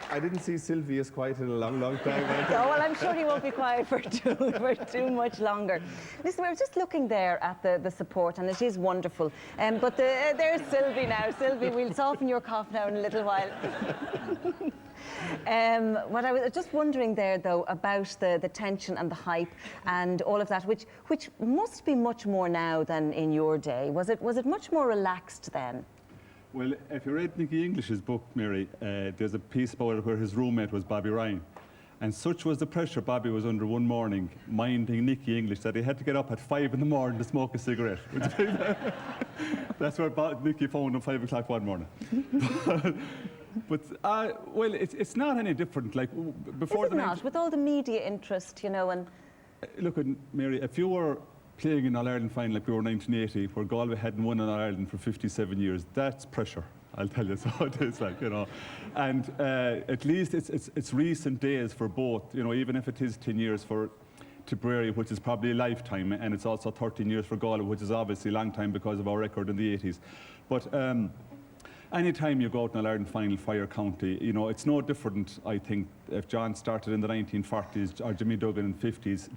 Speaker 5: I didn't see Sylvie as quiet in a long, long time.
Speaker 1: Oh, well, I'm sure he won't be quiet for too much longer. Listen, we're just looking there at the support, and it is wonderful. But there's Sylvie now. Sylvie, we'll soften your cough now in a little while. What I was just wondering there, though, about the tension and the hype and all of that, which must be much more now than in your day. Was it much more relaxed then?
Speaker 4: Well, if you read Nicky English's book, Mary, there's a piece about it where his roommate was Bobby Ryan. And such was the pressure Bobby was under one morning, minding Nicky English, that he had to get up at 5 in the morning to smoke a cigarette. That's where Nicky phoned him 5 o'clock one morning. But well, it's not any different. Like before,
Speaker 1: is it not? With all the media interest, you know, and
Speaker 4: look, Mary, if you were playing an All-Ireland final like we were in 1980, where Galway hadn't won an All-Ireland for 57 years, that's pressure. I'll tell you, so it is, like, you know. And at least it's recent days for both, you know, even if it is 10 years for Tipperary, which is probably a lifetime, and it's also 13 years for Galway, which is obviously a long time because of our record in the 80s. But any time you go out in an Ireland final for your county, you know, it's no different, I think, if John started in the 1940s or Jimmy Duggan in the 50s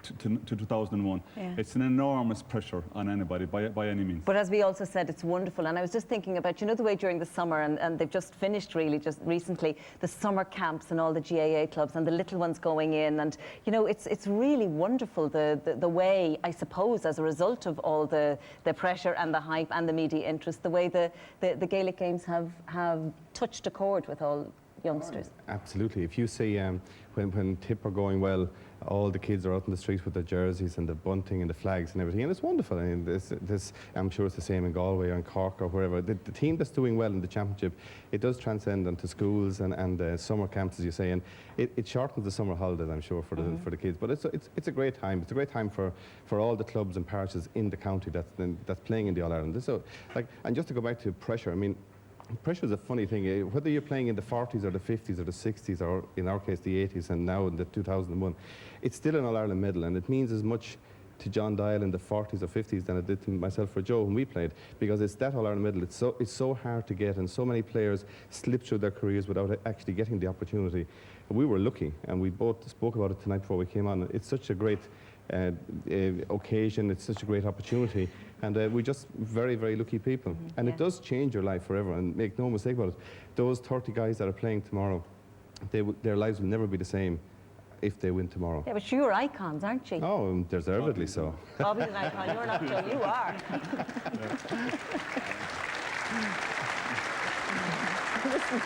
Speaker 4: to 2001.
Speaker 1: Yeah.
Speaker 4: It's an enormous pressure on anybody by any means.
Speaker 1: But as we also said, it's wonderful. And I was just thinking about, you know, the way during the summer, and they've just finished really just recently, the summer camps and all the GAA clubs and the little ones going in. And, you know, it's really wonderful the way, I suppose, as a result of all the pressure and the hype and the media interest, the way the Gaelic games have touched a chord with all youngsters.
Speaker 5: Absolutely. If you see when Tip are going well, all the kids are out in the streets with their jerseys and the bunting and the flags and everything, and it's wonderful. I mean, this I'm sure it's the same in Galway or in Cork or wherever. The team that's doing well in the championship, it does transcend onto schools and summer camps, as you say, and it shortens the summer holidays, I'm sure, for the kids. But it's a great time. It's a great time for all the clubs and parishes in the county that's playing in the All Ireland. So, like, and just to go back to pressure, I mean, pressure is a funny thing. Whether you're playing in the 40s or the 50s or the 60s or, in our case, the 80s and now in the 2001, it's still an All-Ireland medal, and it means as much to John Dial in the 40s or 50s than it did to myself or Joe when we played, because it's that All-Ireland medal. It's so hard to get, and so many players slip through their careers without actually getting the opportunity. We were lucky, and we both spoke about it tonight before we came on. It's such a great occasion, it's such a great opportunity, and we're just very, very lucky people. And it does change your life forever, and make no mistake about it. Those 30 guys that are playing tomorrow, their lives will never be the same if they win tomorrow.
Speaker 1: Yeah, but you're icons, aren't you?
Speaker 5: Oh, deservedly so.
Speaker 1: Bobby's an icon, you're not, Joe, you are. Listen,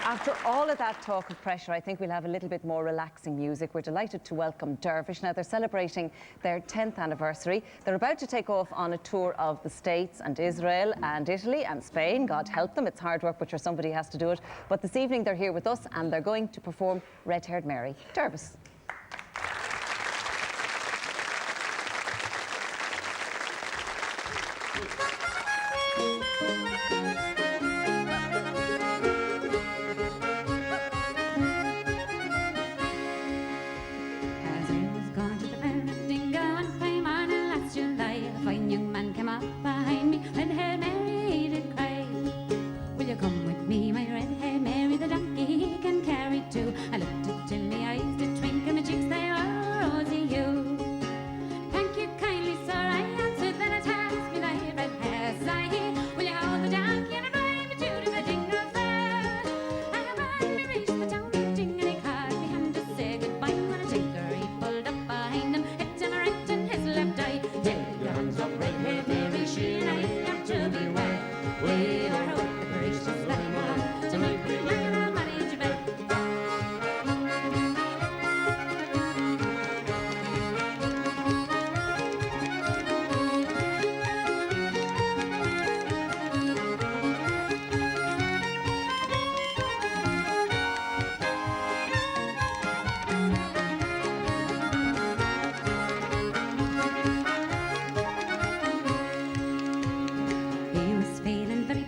Speaker 1: after all of that talk of pressure, I think we'll have a little bit more relaxing music. We're delighted to welcome Dervish. Now, they're celebrating their 10th anniversary. They're about to take off on a tour of the States and Israel and Italy and Spain. God help them. It's hard work, but sure, somebody has to do it. But this evening, they're here with us, and they're going to perform Red-Haired Mary. Dervish.
Speaker 8: He was feeling very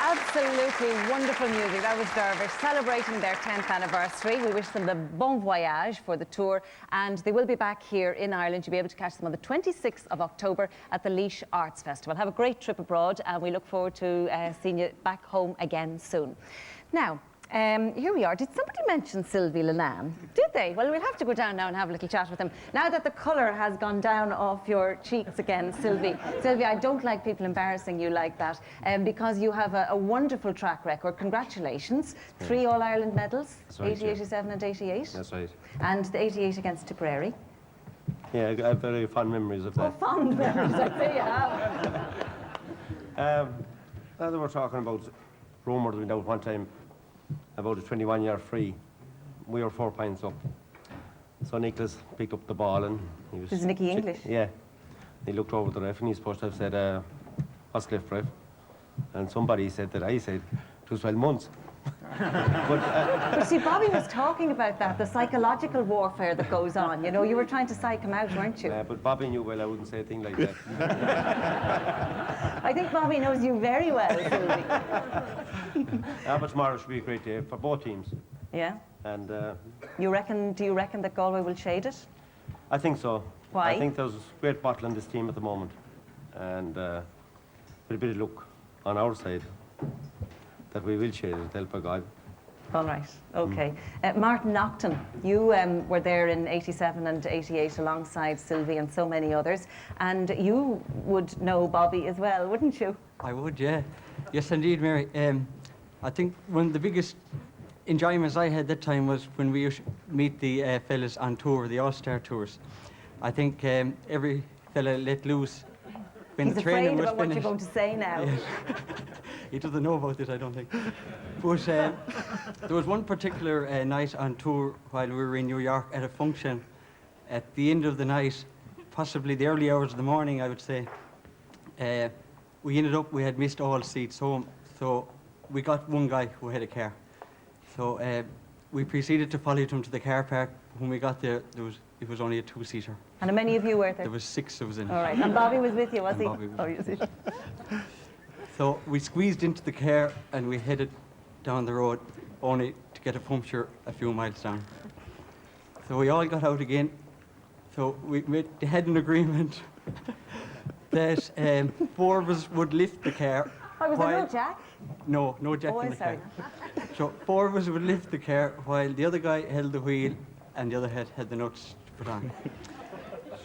Speaker 1: Absolutely wonderful music. That was Dervish celebrating their 10th anniversary. We wish them the bon voyage for the tour, and they will be back here in Ireland. You'll be able to catch them on the 26th of October at the Laois Arts Festival. Have a great trip abroad, and we look forward to seeing you back home again soon. Now, here we are. Did somebody mention Sylvie Lenan? Did they? Well, we'll have to go down now and have a little chat with them. Now that the colour has gone down off your cheeks again, Sylvie. Sylvie, I don't like people embarrassing you like that, because you have a wonderful track record. Congratulations. 3 All-Ireland medals,
Speaker 8: Right,
Speaker 1: 80, 87 and 88.
Speaker 8: That's right.
Speaker 1: And the 88 against Tipperary.
Speaker 8: Yeah, I have very fond memories of that.
Speaker 1: Oh, fond memories, I say you have.
Speaker 8: They were talking about rumours went out one time about a 21-yard free. We were 4 points up. So Nicholas picked up the ball and he was...
Speaker 1: This is Nicky English?
Speaker 8: Yeah. He looked over the ref and he's supposed to have said, what's left, ref? And somebody said that I said, it was 12 months.
Speaker 1: But see, Bobby was talking about that, the psychological warfare that goes on. You know, you were trying to psych him out, weren't you?
Speaker 8: Yeah, but Bobby knew well I wouldn't say a thing like that.
Speaker 1: I think Bobby knows you very well, Sylvie.
Speaker 8: But tomorrow should be a great day for both teams.
Speaker 1: Yeah?
Speaker 8: And
Speaker 1: do you reckon that Galway will shade it?
Speaker 8: I think so.
Speaker 1: Why?
Speaker 8: I think there's a great battle in this team at the moment. And with a bit of luck on our side, that we will shade it, help by God.
Speaker 1: All right, okay. Martin Naughton, you were there in 87 and 88 alongside Sylvie and so many others, and you would know Bobby as well, wouldn't you?
Speaker 9: I would, yeah. Yes, indeed, Mary. I think one of the biggest enjoyments I had that time was when we used to meet the fellas on tour, the All-Star tours. I think every fella let loose when
Speaker 1: He's
Speaker 9: the training
Speaker 1: afraid
Speaker 9: was
Speaker 1: about what
Speaker 9: finished.
Speaker 1: you're going to say now.
Speaker 9: Yes. He doesn't know about it, I don't think. But there was one particular night on tour while we were in New York at a function. At the end of the night, possibly the early hours of the morning, I would say, we had missed all seats home. So we got one guy who had a car. So we proceeded to follow him to the car park. When we got there, it was only a 2-seater.
Speaker 1: And how many of you were there?
Speaker 9: There was 6 of us in it.
Speaker 1: All right, and Bobby was with you, was
Speaker 9: And
Speaker 1: he?
Speaker 9: Bobby was
Speaker 1: Oh,
Speaker 9: with
Speaker 1: you see.
Speaker 9: So we squeezed into the car and we headed down the road only to get a puncture a few miles down. So we all got out again. So we had an agreement that 4 of us would lift the car.
Speaker 1: Oh, was there no Jack?
Speaker 9: No Jack
Speaker 1: Oh,
Speaker 9: in the
Speaker 1: sorry.
Speaker 9: car. So 4 of us would lift the car while the other guy held the wheel and the other had the nuts to put on.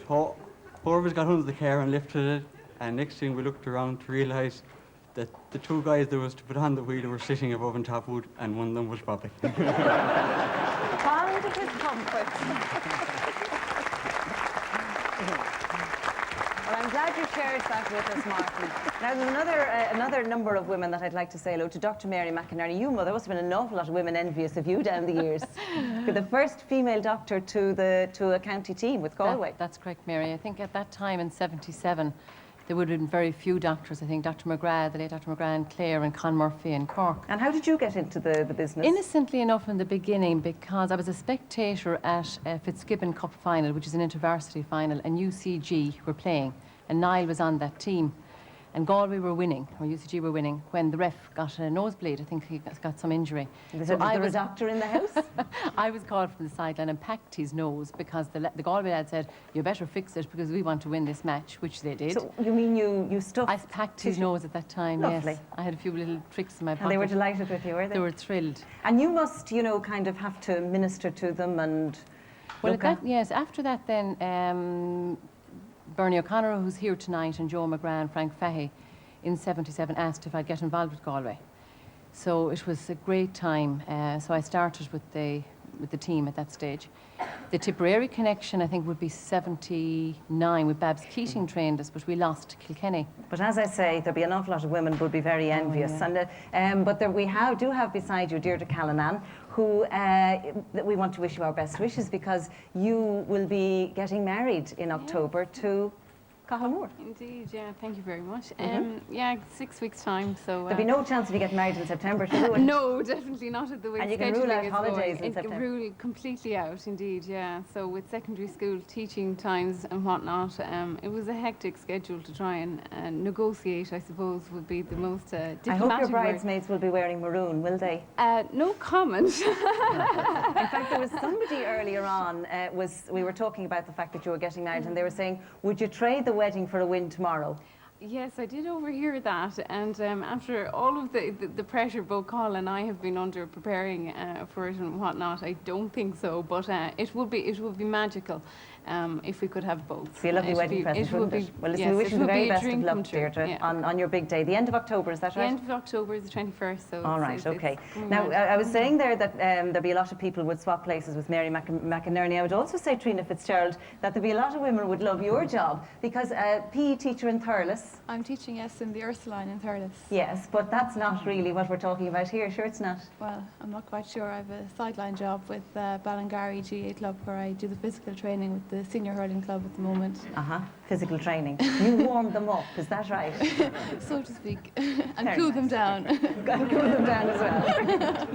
Speaker 9: So 4 of us got under the car and lifted it, and next thing we looked around to realise that the 2 guys that was to put on the wheel were sitting above on top wood, and one of them was Bobby.
Speaker 1: Fond of his comfort. Well, I'm glad you shared that with us, Martin. Now, there's another number of women that I'd like to say hello to. Dr. Mary McInerney, there must have been an awful lot of women envious of you down the years. You're the first female doctor to a county team with Galway.
Speaker 10: That's correct, Mary. I think at that time in '77, there would have been very few doctors. I think Dr. McGrath, the late Dr. McGrath, and Clare and Con Murphy and Cork.
Speaker 1: And how did you get into the business?
Speaker 10: Innocently enough in the beginning, because I was a spectator at Fitzgibbon Cup final, which is an intervarsity final, and UCG were playing, and Niall was on that team. And Galway were winning, or UCG were winning, when the ref got a nosebleed. I think he got some injury.
Speaker 1: Was there a doctor in the house?
Speaker 10: I was called from the sideline and packed his nose because the Galway lad said, you better fix it because we want to win this match, which they did.
Speaker 1: So you mean you stuffed?
Speaker 10: I packed his nose at that time,
Speaker 1: Lovely.
Speaker 10: yes. I had a few little tricks in my pocket.
Speaker 1: And they were delighted with you, were they?
Speaker 10: They were thrilled.
Speaker 1: And you must, kind of have to minister to them and
Speaker 10: yes, after that then, Bernie O'Connor, who's here tonight, and Joe McGrath and Frank Fahey in '77 asked if I'd get involved with Galway. So it was a great time. So I started with the team at that stage. The Tipperary connection, I think, would be '79 with Babs Keating trained us, but we lost to Kilkenny.
Speaker 1: But as I say, there'll be an awful lot of women who would be very envious.
Speaker 10: yeah.
Speaker 1: But we do have beside you Deirdre Callanan, who that we want to wish you our best wishes because you will be getting married in October to Cahill
Speaker 11: Indeed, yeah, thank you very much. Yeah, 6 weeks' time, so...
Speaker 1: There'll be no chance of you getting married in September, should there?
Speaker 11: No, definitely not at the way
Speaker 1: and you can rule out holidays in September.
Speaker 11: Rule completely out, indeed, yeah. So with secondary school teaching times and whatnot, it was a hectic schedule to try and negotiate, I suppose, would be the most diplomatic
Speaker 1: I hope your
Speaker 11: word.
Speaker 1: bridesmaids will be wearing maroon, will they?
Speaker 11: No comment.
Speaker 1: In fact, there was somebody earlier on, we were talking about the fact that you were getting married, and they were saying, would you trade the wedding for a win tomorrow?
Speaker 11: Yes, I did overhear that, and after all of the pressure both Carl and I have been under preparing for it and whatnot, I don't think so, but it would be magical if we could have both.
Speaker 1: It'd be a lovely wedding present, wouldn't it? Well, listen, we wish you the very best of luck, Deirdre, on your big day. The end of October, is that right?
Speaker 11: The end of October is the 21st, so...
Speaker 1: All right, okay. Now, I was saying there that there'll be a lot of people would swap places with Mary McInerney. I would also say, Trina Fitzgerald, that there'll be a lot of women would love your job, because PE teacher in Thurles.
Speaker 12: I'm teaching, yes, in the Ursuline in Thurles.
Speaker 1: Yes, but that's not really what we're talking about here. Sure, it's not.
Speaker 12: Well, I'm not quite sure. I have a sideline job with Ballingarry GA Club, where I do the physical training with the senior hurling club at the moment.
Speaker 1: Physical training. You warm them up, is that right?
Speaker 12: So to speak, and cool them down.
Speaker 1: And cool them down as well.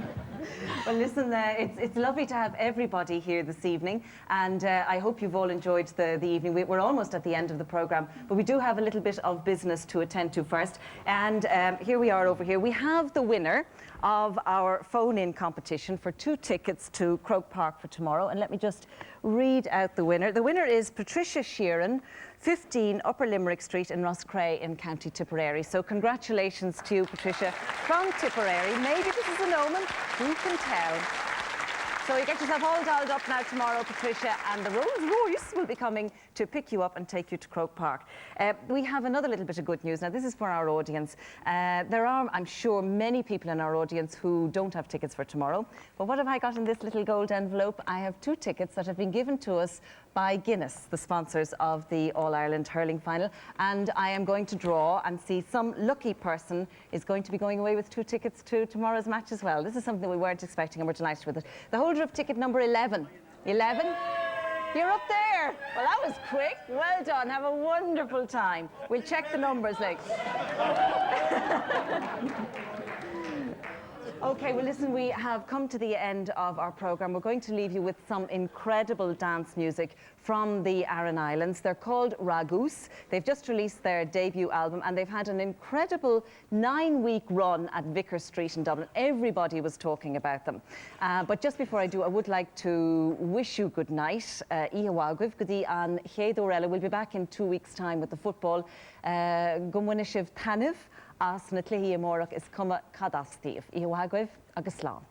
Speaker 1: Well, listen, it's lovely to have everybody here this evening, and I hope you've all enjoyed the evening. We're almost at the end of the programme, but we do have a little bit of business to attend to first. And here we are over here. We have the winner of our phone-in competition for 2 tickets to Croke Park for tomorrow. And let me just read out the winner. The winner is Patricia Sheeran, 15 Upper Limerick Street in Rosscray in County Tipperary. So congratulations to you, Patricia, from Tipperary. Maybe this is an omen, who can tell? So you get yourself all dolled up now tomorrow, Patricia, and the Rolls Royce will be coming to pick you up and take you to Croke Park. We have another little bit of good news. Now, this is for our audience. There are, I'm sure, many people in our audience who don't have tickets for tomorrow. But what have I got in this little gold envelope? I have 2 tickets that have been given to us by Guinness, the sponsors of the All-Ireland Hurling Final. And I am going to draw and see some lucky person is going to be going away with 2 tickets to tomorrow's match as well. This is something we weren't expecting, and we're delighted with it. The holder of ticket number 11. 11? You're up there. Well, that was quick. Well done. Have a wonderful time. We'll check the numbers, like. Okay, well, listen, we have come to the end of our programme. We're going to leave you with some incredible dance music from the Aran Islands. They're called Ragoose. They've just released their debut album, and they've had an incredible 9-week run at Vicar Street in Dublin. Everybody was talking about them. But just before I do, I would like to wish you good night. Ihawaguv, Gudi an Héadorella. We'll be back in 2 weeks' time with the football. Gumwinishiv Taniv. As na cluí amórach is cuma cadastíh. Ihawaguv agus slán.